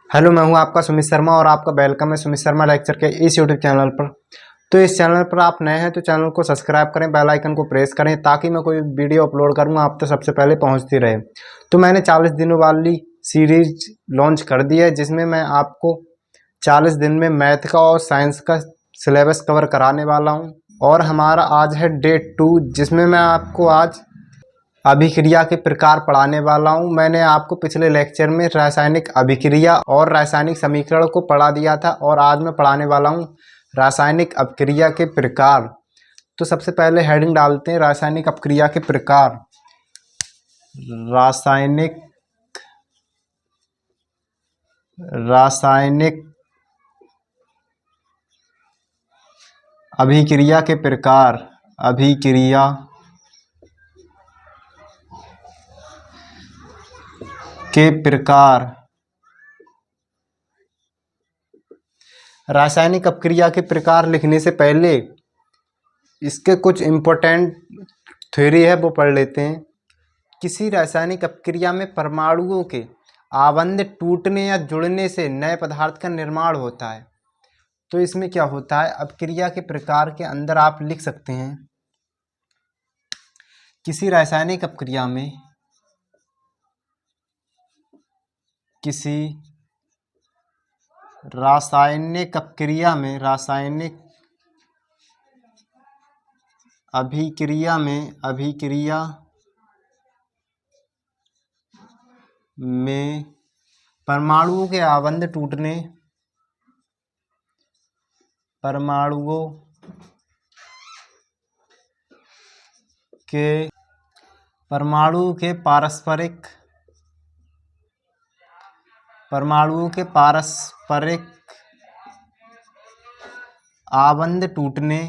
Hello, मैं हूं आपका सुमित शर्मा और आपका वेलकम है सुमित शर्मा लेक्चर के इस यूट्यूब चैनल पर। तो इस चैनल पर आप नए हैं तो चैनल को सब्सक्राइब करें, बेल आइकन को प्रेस करें ताकि मैं कोई वीडियो अपलोड करूंगा आप तो सबसे पहले पहुंचती रहे। तो मैंने 40 दिनों वाली सीरीज लॉन्च कर दी है जिसमें मैं आपको 40 दिन में मैथ का और साइंस का सिलेबस कवर कराने वाला हूँ। और हमारा आज है डे 2 जिसमें मैं आपको आज अभिक्रिया के प्रकार पढ़ाने वाला हूं। मैंने आपको पिछले लेक्चर में रासायनिक अभिक्रिया और रासायनिक समीकरण को पढ़ा दिया था और आज मैं पढ़ाने वाला हूं रासायनिक अपक्रिया के प्रकार। तो सबसे पहले हेडिंग डालते हैं रासायनिक अपक्रिया के प्रकार। रासायनिक रासायनिक अभिक्रिया के प्रकार। अभिक्रिया के प्रकार। रासायनिक अपक्रिया के प्रकार लिखने से पहले इसके कुछ इम्पोर्टेंट थ्योरी है वो पढ़ लेते हैं। किसी रासायनिक अपक्रिया में परमाणुओं के आबंध टूटने या जुड़ने से नए पदार्थ का निर्माण होता है। तो इसमें क्या होता है, अपक्रिया के प्रकार के अंदर आप लिख सकते हैं किसी रासायनिक अपक्रिया में किसी रासायनिक अपक्रिया में रासायनिक अभिक्रिया में परमाणुओं के आबंध टूटने परमाणुओं के पारस्परिक आबंध टूटने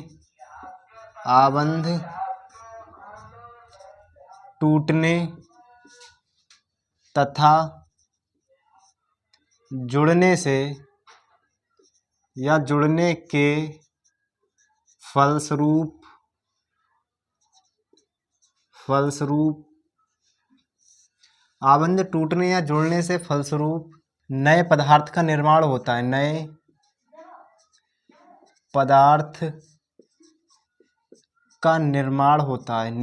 तथा जुड़ने से या जुड़ने के फलस्वरूप आबंध टूटने या जुड़ने से फलस्वरूप नए पदार्थ का निर्माण होता है। नए पदार्थ का निर्माण होता है।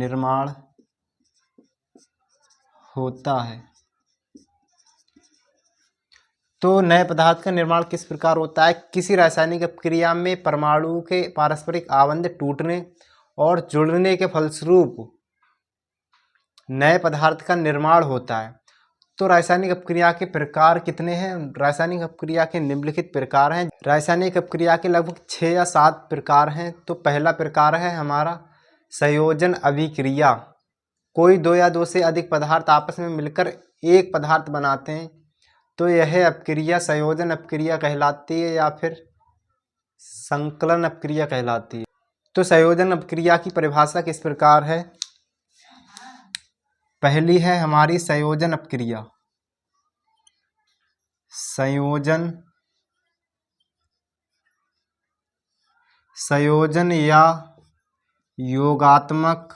तो नए पदार्थ का निर्माण किस प्रकार होता है? किसी रासायनिक अपक्रिया में परमाणु के पारस्परिक आबंध टूटने और जुड़ने के फलस्वरूप नए पदार्थ का निर्माण होता है। तो रासायनिक अपक्रिया के प्रकार कितने हैं? रासायनिक अपक्रिया के निम्नलिखित प्रकार हैं। रासायनिक अपक्रिया के लगभग 6 या 7 प्रकार हैं। तो पहला प्रकार है हमारा संयोजन अभिक्रिया। कोई 2 या 2 से अधिक पदार्थ आपस में मिलकर एक पदार्थ बनाते हैं तो यह अपक्रिया संयोजन अपक्रिया कहलाती है या फिर संकलन अपक्रिया कहलाती है। तो संयोजन अपक्रिया की परिभाषा किस प्रकार है? पहली है हमारी संयोजन अपक्रिया। संयोजन या योगात्मक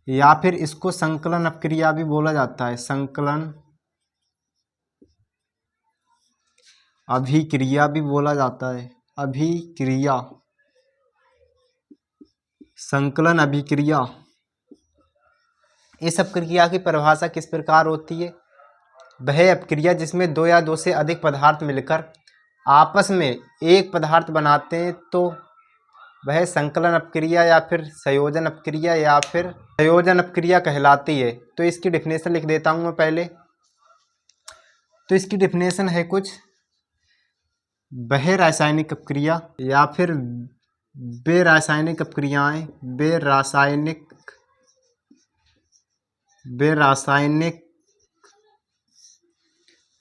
या फिर इसको संकलन अपक्रिया भी बोला जाता है। संकलन अभिक्रिया भी बोला जाता है। अभिक्रिया, संकलन अभिक्रिया। इस अपक्रिया की परिभाषा किस प्रकार होती है? वह अपक्रिया जिसमें 2 या 2 से अधिक पदार्थ मिलकर आपस में एक पदार्थ बनाते हैं तो वह संकलन अपक्रिया या फिर संयोजन अपक्रिया या फिर संयोजन अपक्रिया कहलाती है। तो इसकी डेफिनेशन लिख देता हूं मैं पहले। तो इसकी डेफिनेशन है कुछ, वह रासायनिक अपक्रिया या फिर वे रासायनिक अपक्रियाएं वे रासायनिक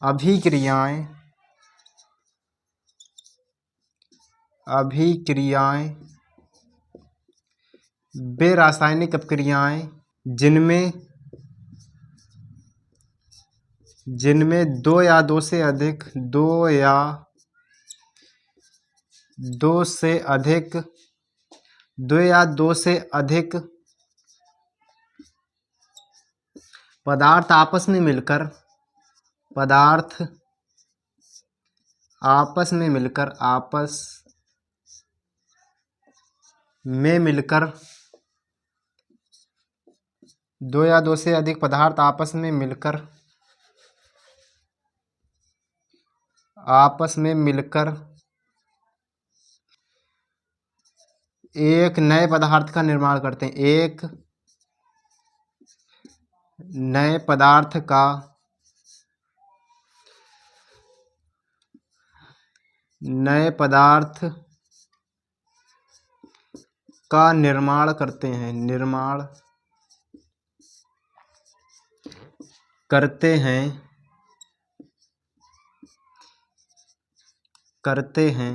अभिक्रियाएं वे रासायनिक अपक्रियाएं जिनमें 2 या 2 से अधिक 2 या 2 से अधिक पदार्थ आपस में मिलकर, पदार्थ आपस में मिलकर, आपस में मिलकर, दो या दो से अधिक पदार्थ आपस में मिलकर, आपस में मिलकर एक नए पदार्थ का निर्माण करते हैं, एक नए पदार्थ का नए पदार्थ का निर्माण करते हैं, निर्माण करते हैं, करते हैं।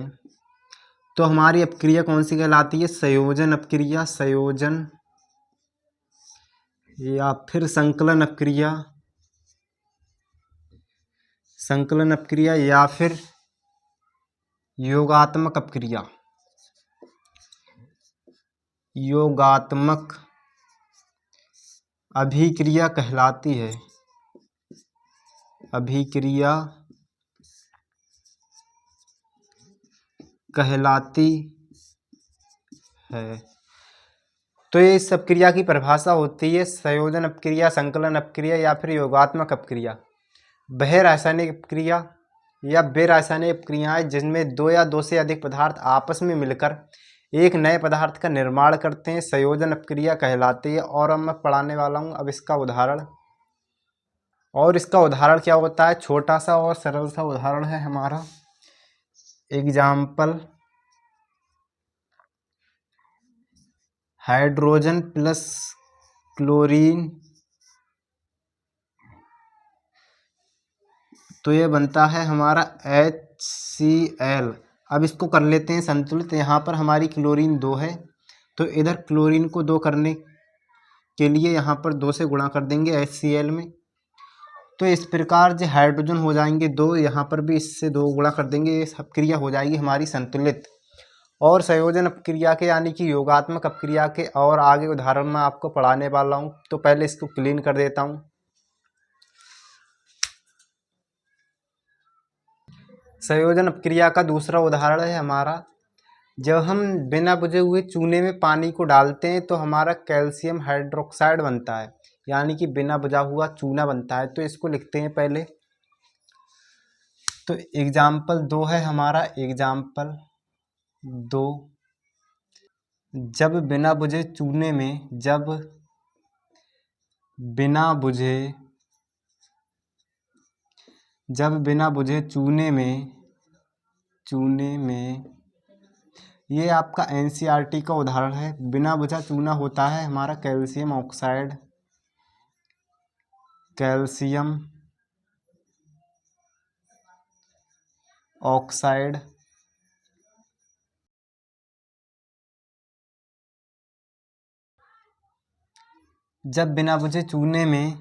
तो हमारी अपक्रिया कौन सी कहलाती है? संयोजन अपक्रिया, संयोजन या फिर संकलन अपक्रिया, संकलन अपक्रिया या फिर योगात्मक अपक्रिया, योगात्मक अभिक्रिया कहलाती है, अभिक्रिया कहलाती है। तो ये इस अपक्रिया की परिभाषा होती है संयोजन अपक्रिया, संकलन अपक्रिया या फिर योगात्मक अपक्रिया। वह रासायनिक अपक्रिया या वे रासायनिक अपक्रियाएं जिनमें दो या दो से अधिक पदार्थ आपस में मिलकर एक नए पदार्थ का निर्माण करते हैं, संयोजन अपक्रिया कहलाती है। और अब मैं पढ़ाने वाला हूँ अब इसका उदाहरण। और इसका उदाहरण क्या होता है? छोटा सा और सरल सा उदाहरण है हमारा। एग्जाम्पल, हाइड्रोजन प्लस क्लोरीन, तो ये बनता है हमारा HCl। अब इसको कर लेते हैं संतुलित। यहाँ पर हमारी क्लोरीन 2 है, तो इधर क्लोरीन को 2 करने के लिए यहाँ पर 2 से गुणा कर देंगे HCl में। तो इस प्रकार जो हाइड्रोजन हो जाएंगे 2, यहाँ पर भी इससे 2 गुणा कर देंगे, ये अपक्रिया हो जाएगी हमारी संतुलित। और संयोजन अपक्रिया के यानी कि योगात्मक अपक्रिया के और आगे उदाहरण मैं आपको पढ़ाने वाला हूँ। तो पहले इसको क्लीन कर देता हूँ। संयोजन अपक्रिया का दूसरा उदाहरण है हमारा, जब हम बिना बुझे हुए चूने में पानी को डालते हैं तो हमारा कैल्शियम हाइड्रोक्साइड बनता है, यानी कि बिना बुझा हुआ चूना बनता है। तो इसको लिखते हैं पहले। तो एग्जाम्पल 2 है हमारा, एग्जाम्पल 2, जब बिना बुझे चूने में, जब बिना बुझे, जब बिना बुझे चूने में, चूने में, ये आपका NCERT का उदाहरण है। बिना बुझा चूना होता है हमारा कैल्शियम ऑक्साइड, कैल्शियम ऑक्साइड। जब बिना बुझे चूने में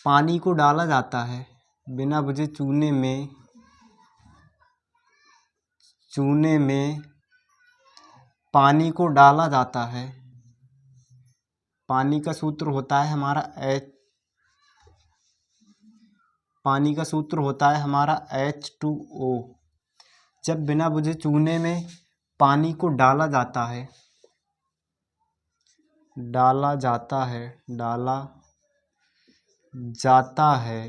पानी को डाला जाता है, बिना बुझे चूने में, चूने में पानी को डाला जाता है, पानी का सूत्र होता है हमारा पानी का सूत्र होता है हमारा H2O। जब बिना बुझे चूने में पानी को डाला जाता है, डाला जाता है, डाला जाता है,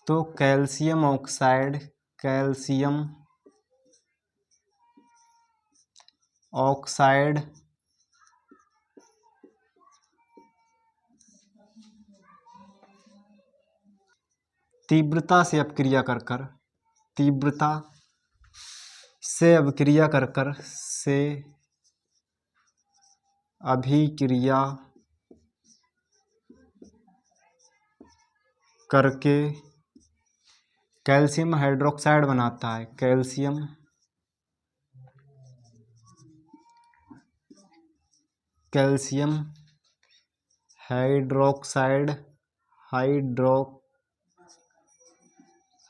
तो कैल्शियम ऑक्साइड, कैल्शियम ऑक्साइड तीव्रता से अपक्रिया कर कर, तीव्रता से अभिक्रिया कर कर, से अभिक्रिया करके कैल्शियम हाइड्रोक्साइड बनाता है, कैल्शियम कैल्शियम हाइड्रोक्साइड,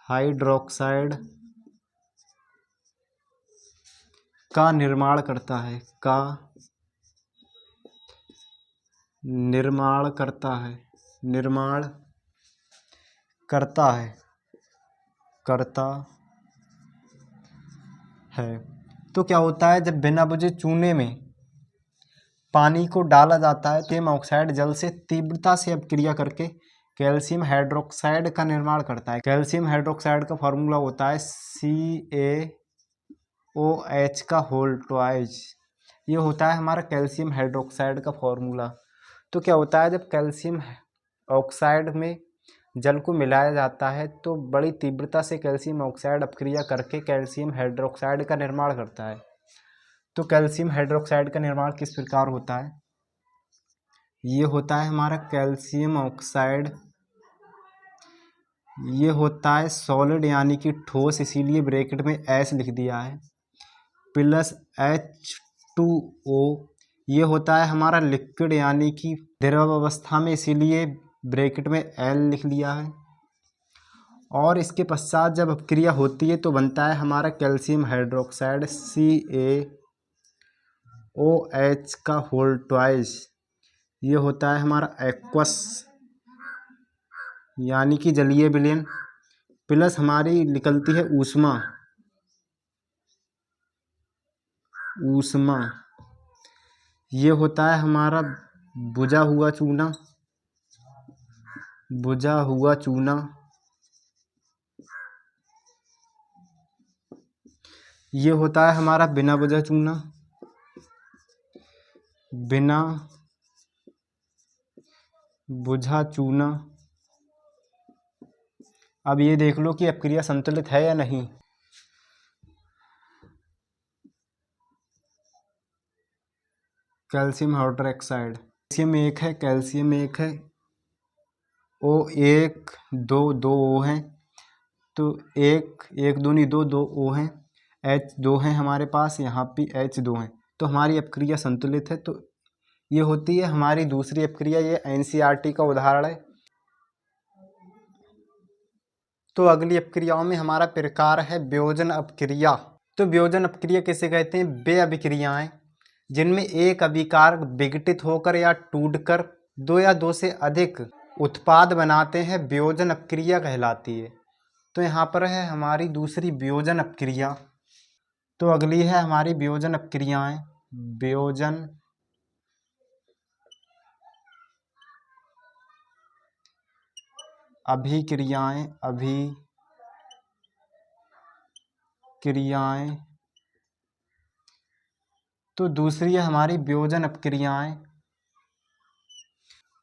हाइड्रोक्साइड का निर्माण करता है, का निर्माण करता है। निर्माण करता है तो क्या होता है, जब बिना बुझे चूने में पानी को डाला जाता है तो कैल्शियम ऑक्साइड जल से तीव्रता से अपक्रिया करके कैल्शियम हाइड्रोक्साइड का निर्माण करता है। कैल्शियम हाइड्रोक्साइड का फॉर्मूला होता है CaOH का होल ट्वाइस। ये होता है हमारा कैल्शियम हाइड्रोक्साइड का फॉर्मूला। तो क्या होता है, जब कैल्शियम ऑक्साइड में जल को मिलाया जाता है तो बड़ी तीव्रता से कैल्शियम ऑक्साइड अपक्रिया करके कैल्शियम हाइड्रोक्साइड का निर्माण करता है। तो कैल्शियम हाइड्रोक्साइड का निर्माण किस प्रकार होता है, ये होता है हमारा कैल्शियम ऑक्साइड, ये होता है सॉलिड यानी कि ठोस, इसीलिए ब्रैकेट में S लिख दिया है, प्लस H2O। ये होता है हमारा लिक्विड यानी कि द्रव अवस्था में, इसीलिए ब्रैकेट में L लिख लिया है। और इसके पश्चात जब अपक्रिया होती है तो बनता है हमारा कैल्शियम हाइड्रोक्साइड CaOH का होल ट्वाइस। ये होता है हमारा एक्वस यानी कि जलीय विलयन, प्लस हमारी निकलती है ऊष्मा। ये होता है हमारा बुझा हुआ चूना। ये होता है हमारा बिना बुझा चूना। अब ये देख लो कि अपक्रिया संतुलित है या नहीं। कैल्शियम हाइड्रोक्साइड, कैल्शियम एक है, O एक दो O हैं, तो एक दूनी दो O हैं, H दो हैं हमारे पास, यहाँ पे H दो हैं, तो हमारी अपक्रिया संतुलित है। तो ये होती है हमारी दूसरी अपक्रिया। ये NCERT का उदाहरण है। तो अगली अपक्रियाओं में हमारा प्रकार है वियोजन अपक्रिया। तो वियोजन अपक्रिया किसे कहते हैं, वे अभिक्रियाएं जिनमें एक अभिकारक विघटित होकर या टूटकर दो या दो से अधिक उत्पाद बनाते हैं, वियोजन अपक्रिया कहलाती है। तो यहाँ पर है हमारी दूसरी वियोजन अपक्रिया। तो अगली है हमारी वियोजन अपक्रियाएं, वियोजन अभिक्रियाएं। तो दूसरी है हमारी वियोजन अपक्रियाएं,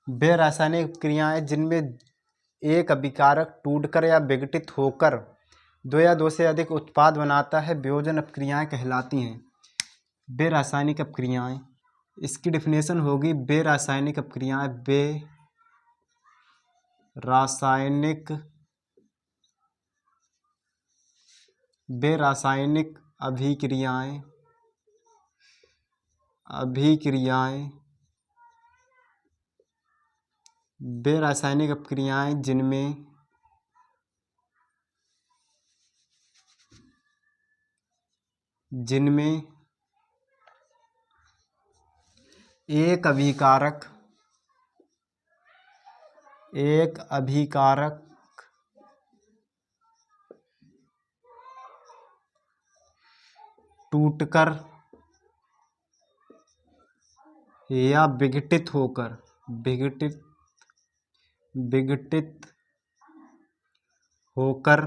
वे रासायनिक क्रियाएं जिनमें एक अभिकारक टूटकर या विघटित होकर दो या दो से अधिक उत्पाद बनाता है, वियोजन अपक्रियाएं कहलाती हैं। वे रासायनिक अपक्रियाएं, इसकी डिफिनेशन होगी वे रासायनिक अपक्रियाएं, वे रासायनिक अभिक्रियाएं वे रासायनिक अपक्रियाएं जिनमें एक अभिकारक टूटकर या विघटित होकर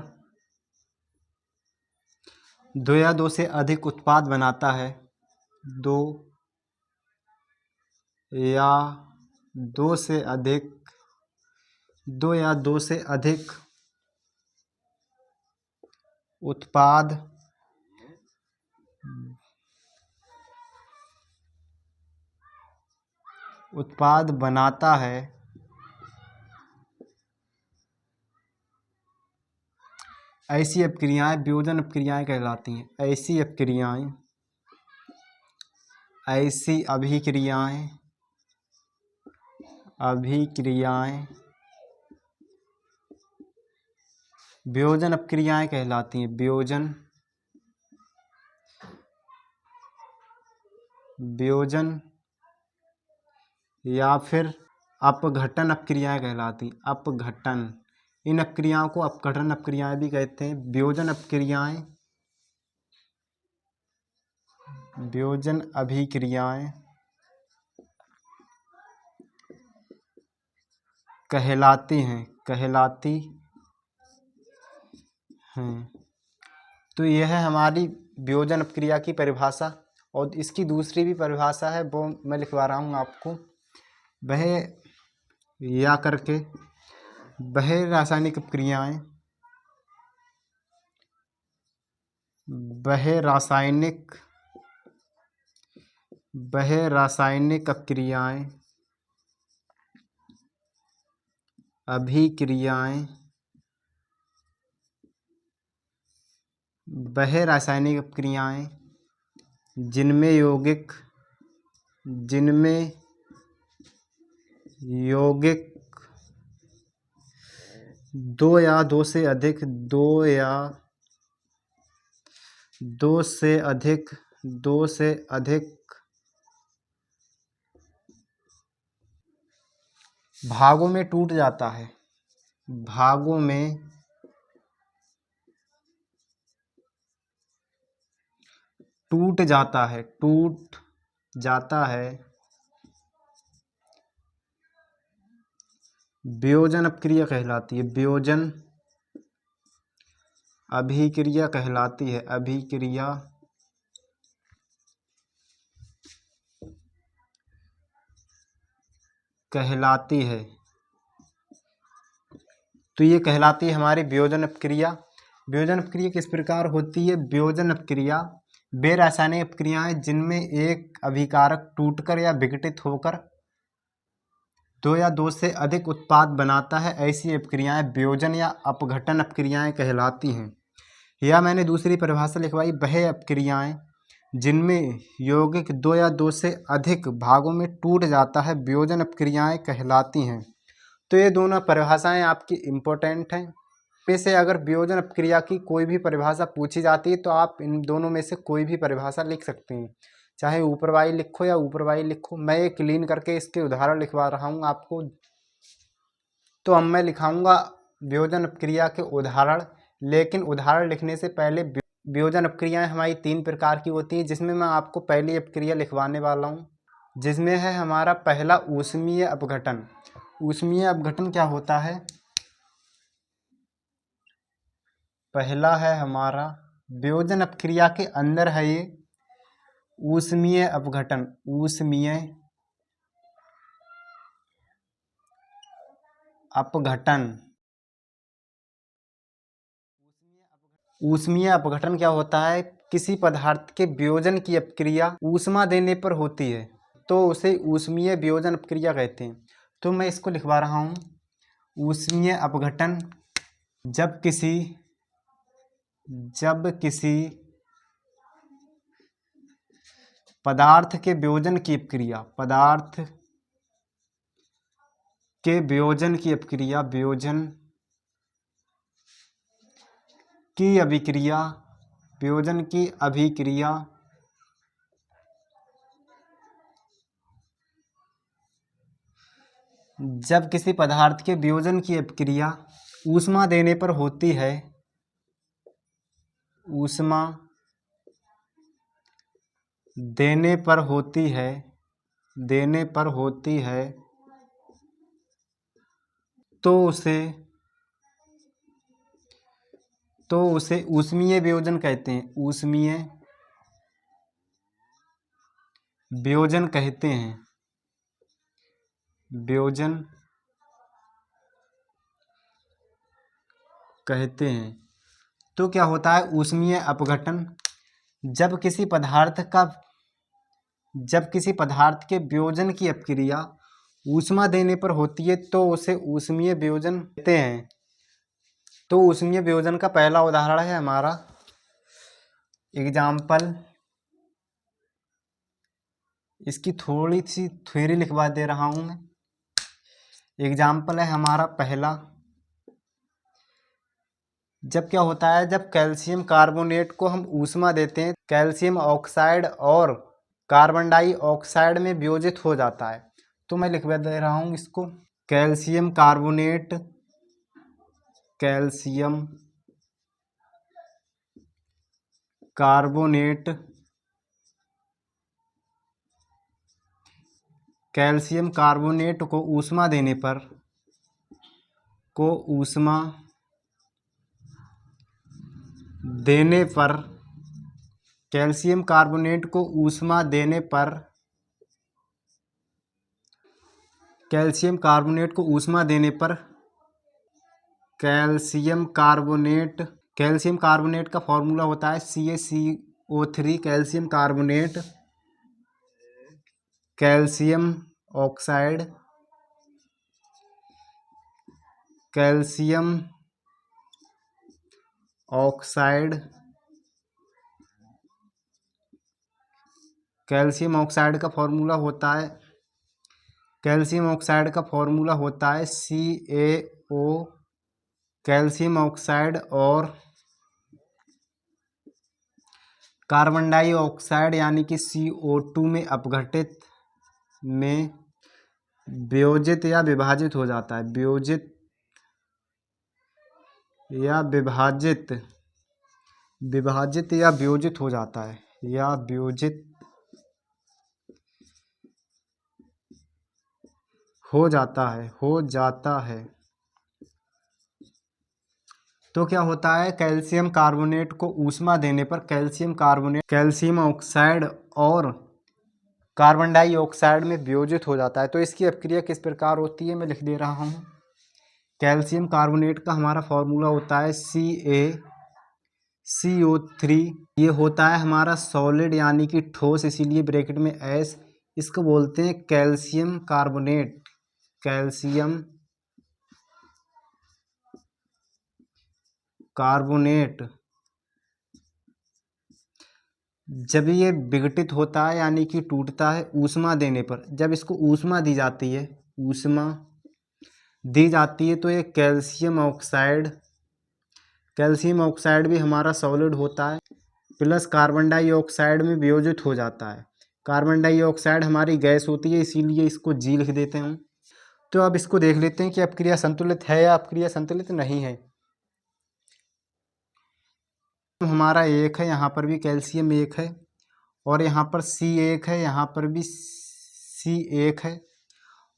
दो या दो से अधिक उत्पाद बनाता है, दो या दो से अधिक उत्पाद बनाता है, ऐसी अपक्रियाएं वियोजन अपक्रियाएं कहलाती हैं। ऐसी अभिक्रियाएं वियोजन अपक्रियाएं कहलाती हैं। वियोजन या फिर अपघटन अपक्रियाएं कहलाती। अपघटन, इन अपक्रियाओं को अपघटन अपक्रियाएं भी कहते हैं। वियोजन अपक्रियाएं, वियोजन अभिक्रियाएं कहलाती हैं, कहलाती हैं। तो यह है हमारी वियोजन अपक्रिया की परिभाषा। और इसकी दूसरी भी परिभाषा है, वो मैं लिखवा रहा हूँ आपको। वह या करके वह रासायनिक अपक्रियाएं, वह रासायनिक अपक्रियाएं, अभिक्रियाएं, वह रासायनिक अपक्रियाएं जिनमें यौगिक दो या दो से अधिक भागों में टूट जाता है, भागों में टूट जाता है, वियोजन अपक्रिया कहलाती है। वियोजन अभिक्रिया कहलाती है, अभिक्रिया कहलाती है। तो ये कहलाती है हमारी वियोजन अपक्रिया। वियोजन अपक्रिया किस प्रकार होती है? वियोजन अपक्रिया वे रासायनिक अपक्रियाएं जिनमें एक अभिकारक टूटकर या विघटित होकर दो या दो से अधिक उत्पाद बनाता है, ऐसी अपक्रियाएं वियोजन या अपघटन अपक्रियाएं कहलाती हैं। या मैंने दूसरी परिभाषा लिखवाई, वह अपक्रियाएं जिनमें यौगिक दो या दो से अधिक भागों में टूट जाता है, वियोजन अपक्रियाएं कहलाती हैं। तो ये दोनों परिभाषाएं आपकी इम्पोर्टेंट हैं। वैसे अगर वियोजन अपक्रिया की कोई भी परिभाषा पूछी जाती है तो आप इन दोनों में से कोई भी परिभाषा लिख सकते हैं, चाहे ऊपर वाली लिखो या ऊपर वाली लिखो। मैं ये क्लीन करके इसके उदाहरण लिखवा रहा हूँ आपको। तो अब मैं लिखाऊंगा वियोजन अपक्रिया के उदाहरण, लेकिन उदाहरण लिखने से पहले वियोजन अपक्रियाएं हमारी 3 प्रकार की होती हैं, जिसमें मैं आपको पहली अपक्रिया लिखवाने वाला हूँ, जिसमें है हमारा पहला ऊष्मीय अपघटन। ऊष्मीय अपघटन क्या होता है? पहला है हमारा वियोजन अपक्रिया के अंदर है ये ऊष्मीय अपघटन। ऊष्मीय अपघटन, ऊष्मीय अपघटन क्या होता है? किसी पदार्थ के वियोजन की अपक्रिया ऊष्मा देने पर होती है, तो उसे ऊष्मीय वियोजन अपक्रिया कहते हैं। तो मैं इसको लिखवा रहा हूँ, ऊष्मीय अपघटन जब किसी पदार्थ के वियोजन की अपक्रिया, पदार्थ के वियोजन की अपक्रिया, वियोजन की अभिक्रिया, वियोजन की अभिक्रिया जब किसी पदार्थ के वियोजन की अपक्रिया ऊष्मा देने पर होती है, ऊष्मा देने पर होती है, तो उसे ऊष्मीय वियोजन कहते हैं। ऊष्मीय वियोजन कहते हैं, वियोजन कहते हैं। तो क्या होता है ऊष्मीय अपघटन? जब किसी पदार्थ के वियोजन की अपक्रिया ऊष्मा देने पर होती है, तो उसे ऊष्मीय वियोजन कहते हैं। तो ऊष्मीय वियोजन का पहला उदाहरण है हमारा, एग्जाम्पल, इसकी थोड़ी सी थ्योरी लिखवा दे रहा हूं मैं। एग्जाम्पल है हमारा पहला, जब क्या होता है, जब कैल्शियम कार्बोनेट को हम ऊष्मा देते हैं, कैल्शियम ऑक्साइड और कार्बन डाइऑक्साइड में वियोजित हो जाता है, तो मैं लिख दे रहा हूँ इसको। Calcium carbonate, calcium carbonate, calcium carbonate को ऊष्मा देने पर, कैल्शियम कार्बोनेट को ऊष्मा देने पर, कैल्शियम कार्बोनेट को ऊष्मा देने पर कैल्शियम कार्बोनेट का फॉर्मूला होता है CaCO3। Calcium carbonate, calcium oxide, calcium oxide, calcium oxide का फॉर्मूला होता है, कैल्शियम ऑक्साइड का फॉर्मूला होता है CaO, कैल्शियम ऑक्साइड और कार्बन डाइऑक्साइड यानी कि CO2 में अपघटित, में वियोजित या विभाजित हो जाता है, वियोजित या विभाजित, विभाजित या वियोजित हो जाता है, या वियोजित हो जाता है, हो जाता है। तो क्या होता है, कैल्शियम कार्बोनेट को ऊष्मा देने पर कैल्शियम कार्बोनेट कैल्शियम ऑक्साइड और कार्बन डाइऑक्साइड में वियोजित हो जाता है। तो इसकी अपक्रिया किस प्रकार होती है, मैं लिख दे रहा हूँ। कैल्शियम कार्बोनेट का हमारा फॉर्मूला होता है CaCO3। ये होता है हमारा सॉलिड यानी कि ठोस, इसीलिए ब्रैकेट में S। इसको बोलते हैं कैल्शियम कार्बोनेट, कैल्शियम कार्बोनेट। जब ये विघटित होता है यानी कि टूटता है ऊष्मा देने पर, जब इसको ऊष्मा दी जाती है, ऊष्मा दी जाती है, तो ये कैल्शियम ऑक्साइड भी हमारा सॉलिड होता है, प्लस कार्बन डाइऑक्साइड में वियोजित हो जाता है। कार्बन डाइऑक्साइड हमारी गैस होती है, इसीलिए इसको G लिख देते हैं। तो अब इसको देख लेते हैं कि अपक्रिया संतुलित है या अपक्रिया संतुलित नहीं है। हमारा एक है, यहाँ पर भी कैल्शियम एक है, और यहाँ पर C1 है, यहाँ पर भी C1 है,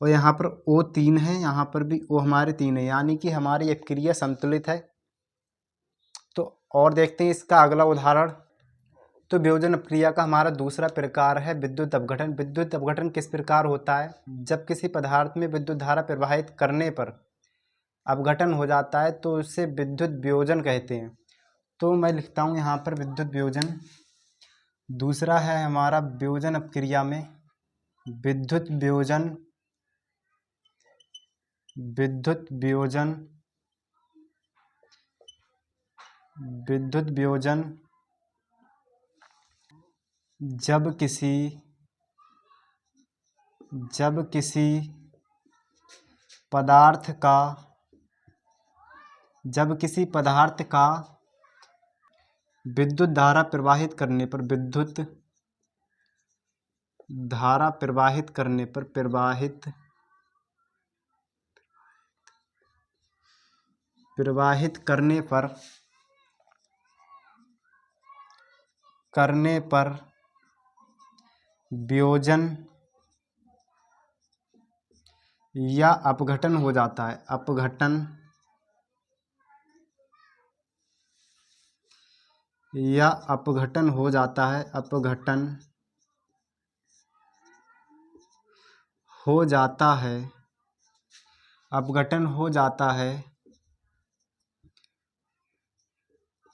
और यहाँ पर O3 है, यहाँ पर भी O हमारे 3 है, यानी कि हमारी अपक्रिया संतुलित है। तो और देखते हैं इसका अगला उदाहरण। तो वियोजन अपक्रिया का हमारा दूसरा प्रकार है विद्युत अपघटन। विद्युत अपघटन किस प्रकार होता है, जब किसी पदार्थ में विद्युत धारा प्रवाहित करने पर अपघटन हो जाता है तो उसे विद्युत वियोजन कहते हैं। तो मैं लिखता हूँ यहाँ पर विद्युत वियोजन। दूसरा है हमारा वियोजन अपक्रिया में विद्युत वियोजन, विद्युत वियोजन, विद्युत वियोजन जब किसी पदार्थ का विद्युत धारा प्रवाहित करने पर, विद्युत धारा प्रवाहित करने पर, प्रवाहित करने पर वियोजन या अपघटन हो जाता है, अपघटन या अपघटन हो जाता है, अपघटन हो जाता है, अपघटन हो जाता है,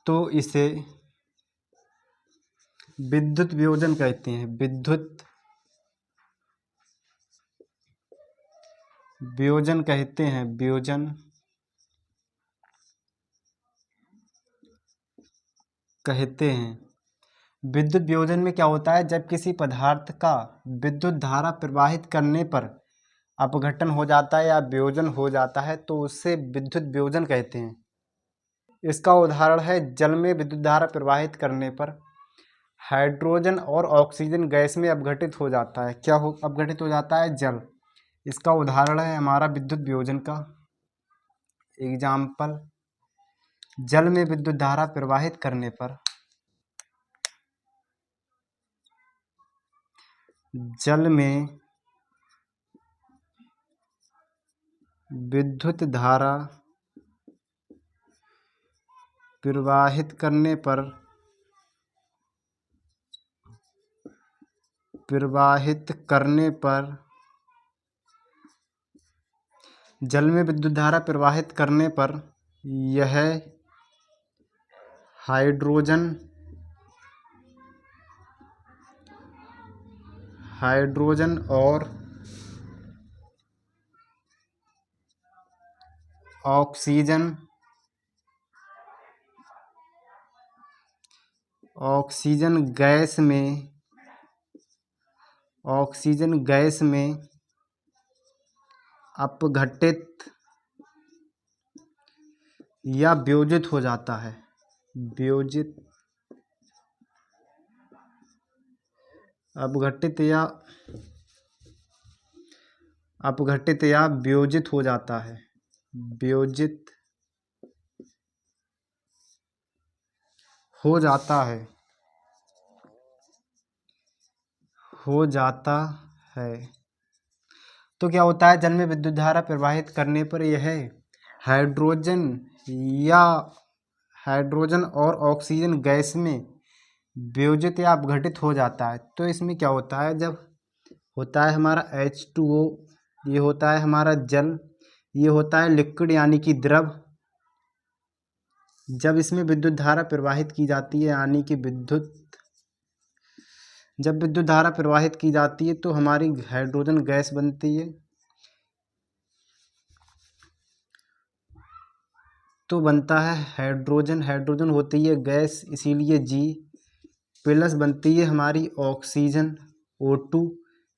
तो इसे विद्युत वियोजन कहते हैं, विद्युत वियोजन कहते हैं, वियोजन कहते हैं। विद्युत वियोजन में क्या होता है, जब किसी पदार्थ का विद्युत धारा प्रवाहित करने पर अपघटन हो जाता है या वियोजन हो जाता है तो उसे विद्युत वियोजन कहते हैं। इसका उदाहरण है जल में विद्युत धारा प्रवाहित करने पर हाइड्रोजन और ऑक्सीजन गैस में अपघटित हो जाता है। क्या अपघटित हो जाता है, जल। इसका उदाहरण है हमारा विद्युत वियोजन का एग्जाम्पल। जल में विद्युत धारा प्रवाहित करने पर जल में विद्युत धारा प्रवाहित करने पर जल में विद्युत धारा प्रवाहित करने पर यह हाइड्रोजन और ऑक्सीजन गैस में अपघटित या वियोजित हो जाता है। अपघटित या वियोजित हो जाता है। तो क्या होता है, जल में विद्युत धारा प्रवाहित करने पर यह हाइड्रोजन और ऑक्सीजन गैस में वियोजित या अपघटित हो जाता है। तो इसमें क्या होता है, जब होता है हमारा H2O, ये होता है हमारा जल, ये होता है लिक्विड यानी कि द्रव। जब इसमें विद्युत धारा प्रवाहित की जाती है यानी कि जब विद्युत धारा प्रवाहित की जाती है तो हमारी हाइड्रोजन गैस बनती है। तो बनता है हाइड्रोजन होती है गैस, इसीलिए G प्लस बनती है हमारी ऑक्सीजन O2,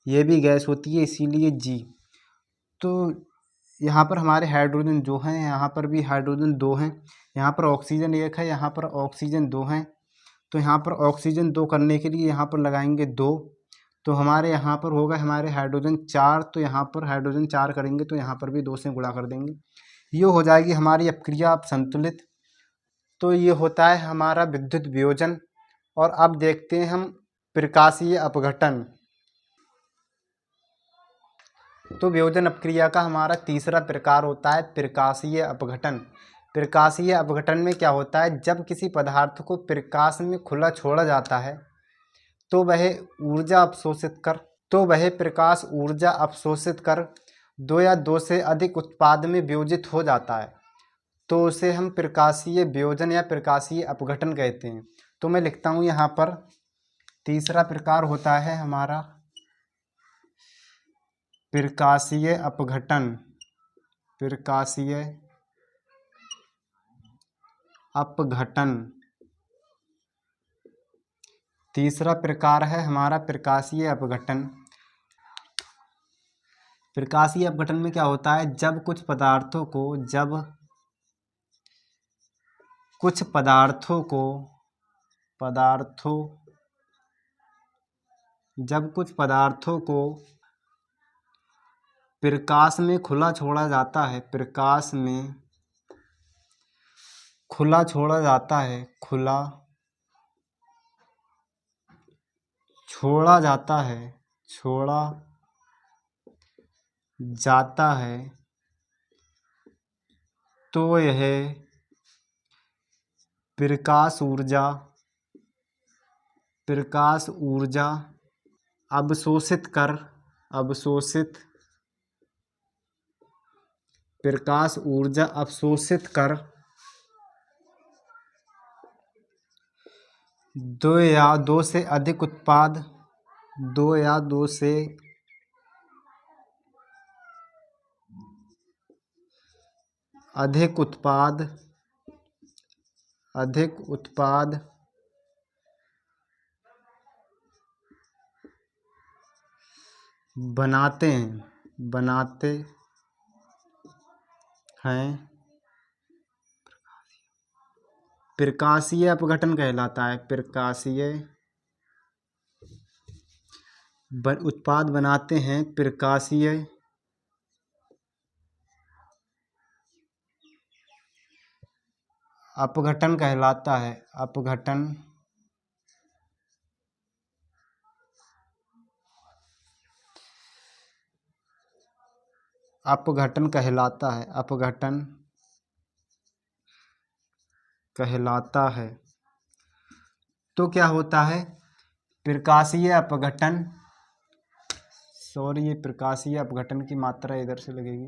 ये भी गैस होती है इसीलिए G। तो यहाँ पर हमारे हाइड्रोजन जो हैं, यहाँ पर भी हाइड्रोजन 2 हैं, यहाँ पर ऑक्सीजन 1 है, यहाँ पर ऑक्सीजन 2 हैं। तो यहाँ पर ऑक्सीजन 2 करने के लिए यहाँ पर लगाएंगे 2, तो हमारे यहाँ पर होगा हमारे हाइड्रोजन 4। तो यहाँ पर हाइड्रोजन 4 करेंगे तो यहाँ पर भी 2 से गुणा कर देंगे, ये हो जाएगी हमारी अपक्रिया संतुलित। तो ये होता है हमारा विद्युत वियोजन। और अब देखते हैं हम प्रकाशीय अपघटन। तो वियोजन अपक्रिया का हमारा तीसरा प्रकार होता है प्रकाशीय अपघटन। प्रकाशीय अपघटन में क्या होता है, जब किसी पदार्थ को प्रकाश में खुला छोड़ा जाता है तो वह प्रकाश ऊर्जा अवशोषित कर 2 या 2 से अधिक उत्पाद में वियोजित हो जाता है। तो उसे हम प्रकाशीय वियोजन या प्रकाशीय अपघटन कहते हैं। तो मैं लिखता हूँ यहाँ पर, तीसरा प्रकार होता है हमारा प्रकाशीय अपघटन। तीसरा प्रकार है हमारा प्रकाशीय अपघटन। प्रकाशीय अपघटन में क्या होता है, जब कुछ पदार्थों को प्रकाश में खुला छोड़ा जाता है, तो यह प्रकाश ऊर्जा अवशोषित कर 2 या 2 से अधिक उत्पाद बनाते हैं, प्रकाशीय अपघटन कहलाता है। उत्पाद बनाते हैं प्रकाशीय अपघटन कहलाता है। अपघटन अपघटन कहलाता है। अपघटन कहलाता है। तो क्या होता है? प्रकाशीय अपघटन, सॉरी ये प्रकाशीय अपघटन की मात्रा इधर से लगेगी।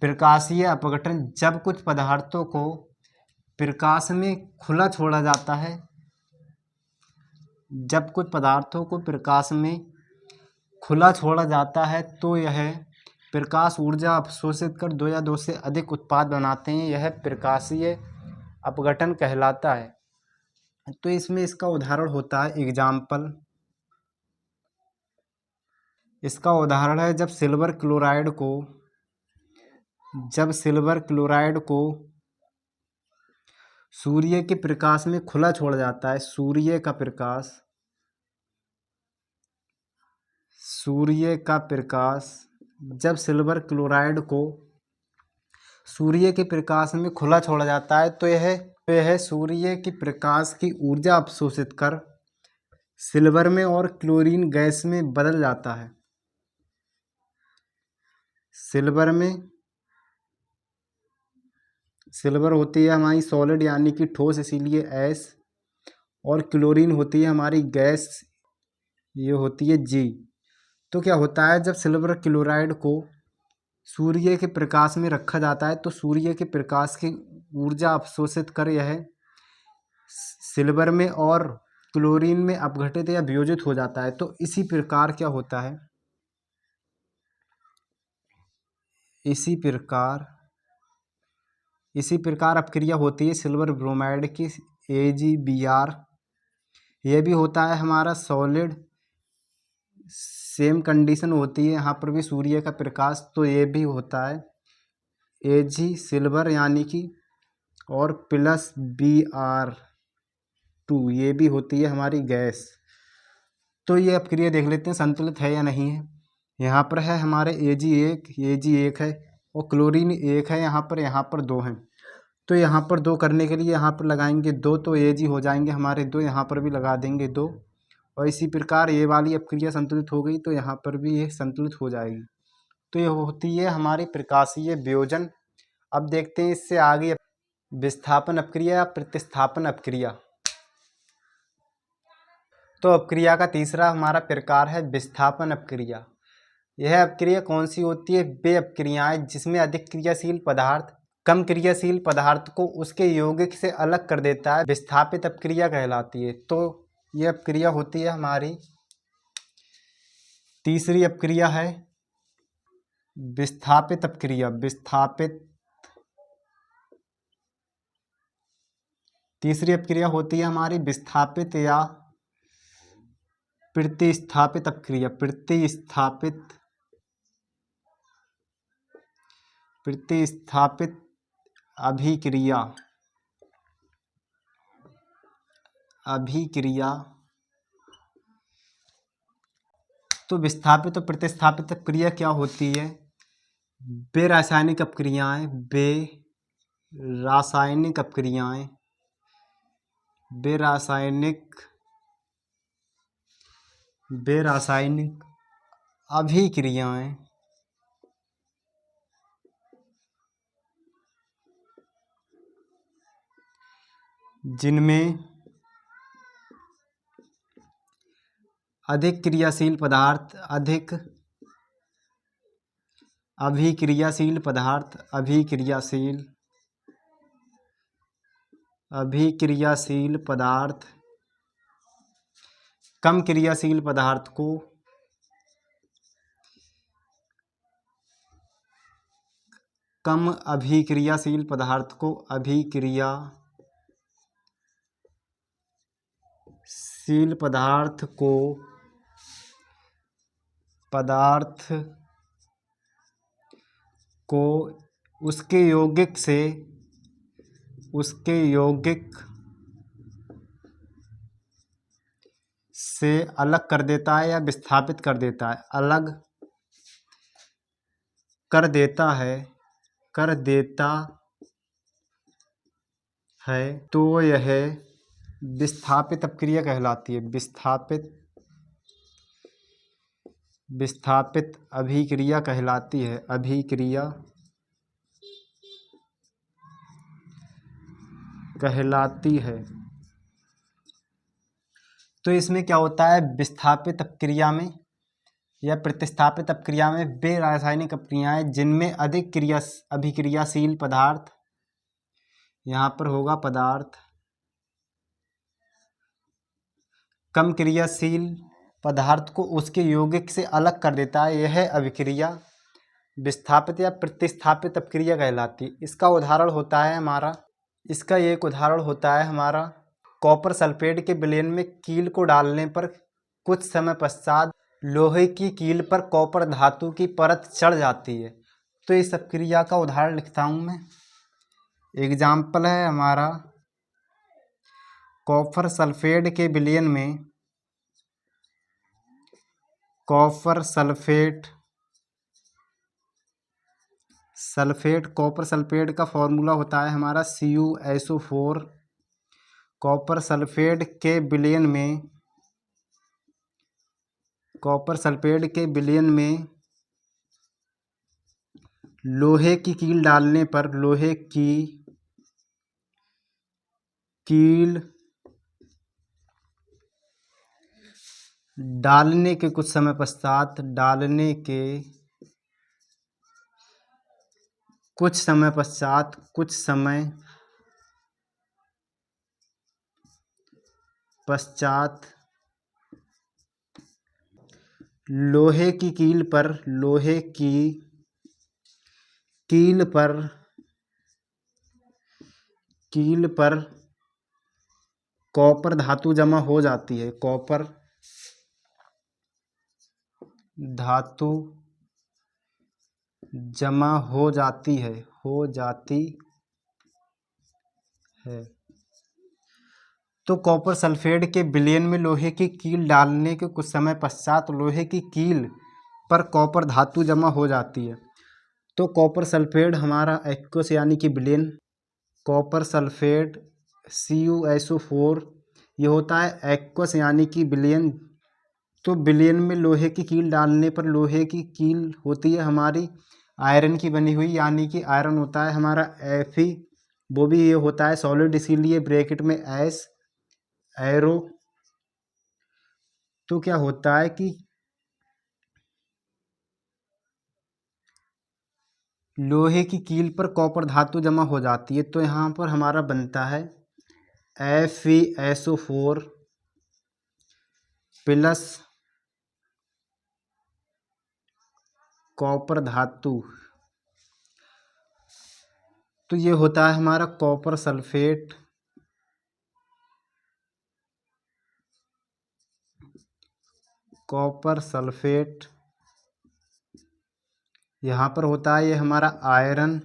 प्रकाशीय अपघटन जब कुछ पदार्थों को प्रकाश में खुला छोड़ा जाता है, जब कुछ पदार्थों को प्रकाश में खुला छोड़ा जाता है तो यह प्रकाश ऊर्जा अवशोषित कर दो या दो से अधिक उत्पाद बनाते हैं, यह प्रकाशीय अपघटन कहलाता है। तो इसमें इसका उदाहरण होता है, एग्जाम्पल, इसका उदाहरण है जब सिल्वर क्लोराइड को सूर्य के प्रकाश में खुला छोड़ा जाता है। सूर्य का प्रकाश जब सिल्वर क्लोराइड को सूर्य के प्रकाश में खुला छोड़ा जाता है तो यह सूर्य के प्रकाश की ऊर्जा अवशोषित कर सिल्वर में और क्लोरीन गैस में बदल जाता है। सिल्वर होती है हमारी सॉलिड यानी कि ठोस, इसीलिए एस, और क्लोरीन होती है हमारी गैस, ये होती है जी। तो क्या होता है, जब सिल्वर क्लोराइड को सूर्य के प्रकाश में रखा जाता है तो सूर्य के प्रकाश की ऊर्जा अवशोषित कर यह सिल्वर में और क्लोरीन में अपघटित या वियोजित हो जाता है। तो इसी प्रकार क्या होता है, इसी प्रकार अपक्रिया होती है सिल्वर ब्रोमाइड की, AgBr। यह भी होता है हमारा सॉलिड, सेम कंडीशन होती है यहाँ पर भी सूर्य का प्रकाश, तो ये भी होता है Ag सिल्वर यानी कि और प्लस Br2, ये भी होती है हमारी गैस। तो ये अपक्रिया देख लेते हैं संतुलित है या नहीं है। यहाँ पर है हमारे Ag1 है और क्लोरीन 1 है, यहाँ पर 2 हैं। तो यहाँ पर 2 करने के लिए यहाँ पर लगाएंगे 2, तो Ag हो जाएंगे हमारे 2, यहाँ पर भी लगा देंगे 2, और इसी प्रकार ये वाली अपक्रिया संतुलित हो गई तो यहाँ पर भी ये संतुलित हो जाएगी। तो ये होती है हमारी प्रकाशीय वियोजन। अब देखते हैं इससे आगे विस्थापन अपक्रिया या प्रतिस्थापन अपक्रिया। तो अपक्रिया का तीसरा हमारा प्रकार है विस्थापन अपक्रिया। यह अपक्रिया कौन सी होती है? वे अपक्रियाएं जिसमें अधिक क्रियाशील पदार्थ कम क्रियाशील पदार्थ को उसके यौगिक से अलग कर देता है, विस्थापित अपक्रिया कहलाती है। तो यह अपक्रिया होती है हमारी तीसरी अपक्रिया है विस्थापित अपक्रिया। तीसरी अपक्रिया होती है हमारी विस्थापित या प्रतिस्थापित अपक्रिया। प्रतिस्थापित अभिक्रिया। तो विस्थापित और प्रतिस्थापित अपक्रिया क्या होती है? वे रासायनिक अभिक्रियाएं जिनमें अधिक क्रियाशील पदार्थ अभिक्रियाशील पदार्थ कम क्रियाशील पदार्थ को अभिक्रियाशील पदार्थ को उसके यौगिक से अलग कर देता है या विस्थापित कर देता है। अलग कर देता है तो यह विस्थापित अपक्रिया कहलाती है। विस्थापित अभिक्रिया कहलाती है। अभिक्रिया कहलाती है। तो इसमें क्या होता है, विस्थापित अपक्रिया में या प्रतिस्थापित अपक्रिया में वे रासायनिक अपक्रियाएं जिनमें अधिक अभिक्रियाशील पदार्थ, यहाँ पर होगा पदार्थ, कम क्रियाशील पदार्थ को उसके यौगिक से अलग कर देता है, यह अभिक्रिया विस्थापित या प्रतिस्थापित अपक्रिया कहलाती है। इसका एक उदाहरण होता है हमारा कॉपर सल्फेट के विलयन में कील को डालने पर कुछ समय पश्चात लोहे की कील पर कॉपर धातु की परत चढ़ जाती है। तो इस अपक्रिया का उदाहरण लिखता हूँ मैं। एग्जाम्पल है हमारा कॉपर सल्फेट के विलयन में कॉपर सल्फेट का फॉर्मूला होता है हमारा CuSO4। कॉपर सल्फेट के विलयन में लोहे की कील डालने पर डालने के कुछ समय पश्चात लोहे की कील पर कॉपर धातु जमा हो जाती है। कॉपर धातु जमा हो जाती है। तो कॉपर सल्फेट के विलयन में लोहे की कील डालने के कुछ समय पश्चात लोहे की कील पर कॉपर धातु जमा हो जाती है। तो कॉपर सल्फेट हमारा एक्वस यानी कि विलयन, कॉपर सल्फेट CuSO4 ये होता है एक्वस यानी कि विलयन। तो विलयन में लोहे की कील डालने पर लोहे की कील होती है हमारी आयरन की बनी हुई, यानी कि आयरन होता है हमारा Fe, वो भी ये होता है सॉलिड, इसीलिए ब्रैकेट में S एरो। तो क्या होता है कि लोहे की कील पर कॉपर धातु जमा हो जाती है। तो यहाँ पर हमारा बनता है FeSO4 प्लस कॉपर धातु। तो ये होता है हमारा कॉपर सल्फेट। यहाँ पर होता है ये हमारा आयरन,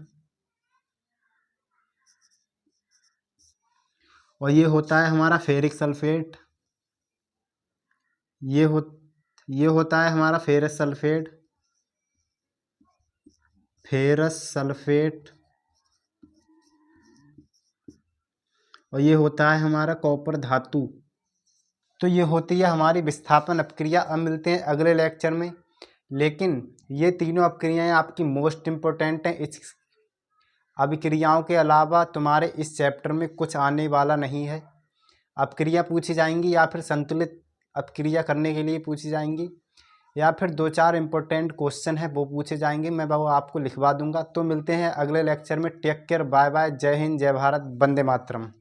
और ये होता है हमारा फेरिक सल्फेट। ये होता है हमारा फेरस सल्फेट, और ये होता है हमारा कॉपर धातु। तो ये होती है हमारी विस्थापन अपक्रिया। अब मिलते हैं अगले लेक्चर में। लेकिन ये तीनों अपक्रियाएं आपकी मोस्ट इम्पोर्टेंट हैं। इस अभिक्रियाओं के अलावा तुम्हारे इस चैप्टर में कुछ आने वाला नहीं है। अपक्रिया पूछी जाएंगी या फिर संतुलित अपक्रिया करने के लिए पूछी जाएंगी, या फिर 2-4 इम्पोर्टेंट क्वेश्चन है वो पूछे जाएंगे, मैं वो आपको लिखवा दूंगा। तो मिलते हैं अगले लेक्चर में। टेक केयर, बाय बाय, जय हिंद, जय भारत, वंदे मातरम।